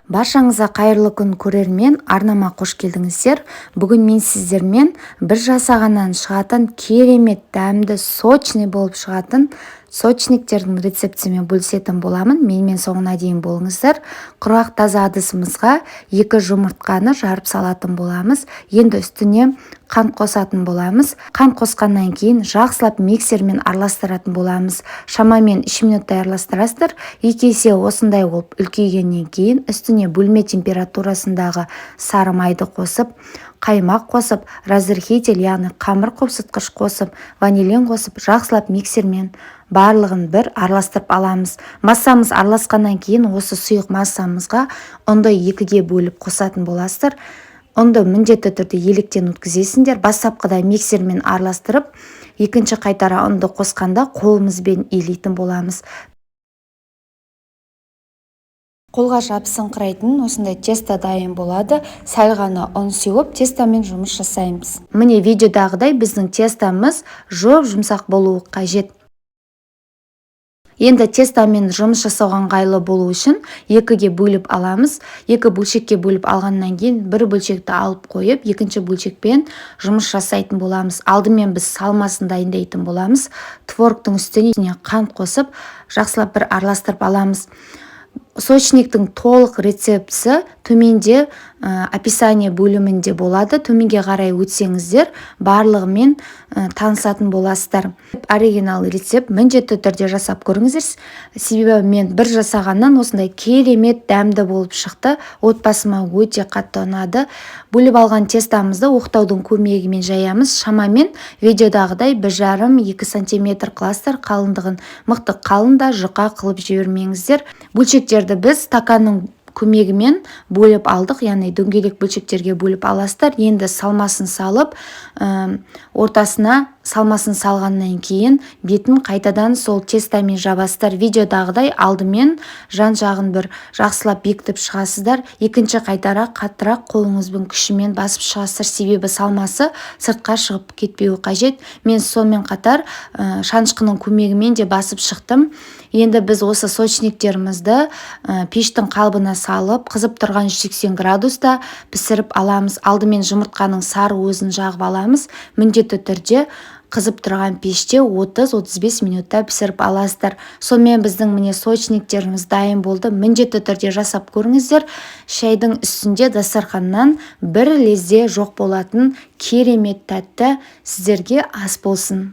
Баршаңызға қайырлы күн көрермен, арнама қош келдіңіздер. Бүгін мен сіздермен бір жасағаннан шығатын керемет дәмді сочный болып шығатын сочниктердің рецептімен бөлісетін боламын. Менімен соңына дейін болыңыздар. Құрақ таза ыдысымызға 2 жұмыртқаны жарып салатын боламыз. Енді үстіне қант қосатын боламыз. Қант қосқаннан кейін жақсылап миксермен араластыратын боламыз. Шамамен 3 минуттай араластырасыздар. 2 есе осындай болып үлкейгеннен кейін үстіне бөлме температурасындағы сары майды қосып, қаймақ қосып, разрыхитель, яғни қамыр қопсытқыш қосып, ванилин қосып, жақсылап миксермен барлығын бір араластырып аламыз. Массамыз араласқаннан кейін осы сұйық массамызға ұнды 2-ге бөліп қосатын боласыздар. Ұнды міндетті түрде електен өткізесіңдер. Бастапқыда миксермен араластырып, екінші қайтара ұнды қосқанда қолымызбен илейтін боламыз. Қолға жабысыңқырайтын осындай тесто дайын болады. Сәл ғана ұн сеуіп, тестомен жұмыс жасаймыз. Міне видеодағыдай біздің тестомыз жұмсақ болуы қажет. Енді тестомен жұмыс жасауға ыңғайлы болу үшін 2-ге бөліп аламыз. 2 бөлшекке бөліп алғаннан кейін бір бөлшекті алып қойып, екінші бөлшекпен жұмыс жасайтын боламыз. Алдымен біз салмасын дайындайтын боламыз. Творогтың үстіне қант қосып, жақсылап бір араластырып аламыз. Сочниктің толық рецептісі төменде описание бөлімінде болады. Төменге қарай өтсеңіздер, барлығымен танысатын боласыздар. Оригинал рецепт міндетті түрде жасап көріңіздер. Себебі мен бір жасағаннан осындай керемет дәмді болып шықты. Отбасыма өте қатты ұнады. Бөліп алған тестамызды оқтаудың көмегімен жаямыз. Шамамен видеодағыдай 1,5-2 см қыласыздар. Қалыңдығын мықты қалында жұқа қылып жібермеңіздер. Бөлшектерді біз стаканның көмегімен бөліп алдық, яғни дөңгелек бөлшектерге бөліп аласыздар. Енді салмасын салып, ортасына салмасын салғаннан кейін бетін қайтадан сол тестомен жабасыздар. Видеодағыдай алдымен жан жағын бір жақсылап бекітіп шығасыздар. Екінші қайтара қаттырақ қолыңызбен күшімен басып шығасыздар. Себебі салмасы сыртқа шығып кетпеуі қажет. Мен сонымен қатар шанышқының көмегімен де басып шықтым. Енді біз осы сочниктерімізді пештің қалбына салып, қызып тұрған 180 градуста пісіріп аламыз. Алдымен жұмыртқаның сары өзін жағып аламыз. Міндетті түрде қызып тұрған пеште 30-35 минутта пісіріп аласыздар. Сонымен біздің міне сочниктеріміз дайын болды. Міндетті түрде жасап көріңіздер. Шайдың үстінде дастарханнан бір лезде жоқ болатын керемет тәтті сіздерге ас болсын.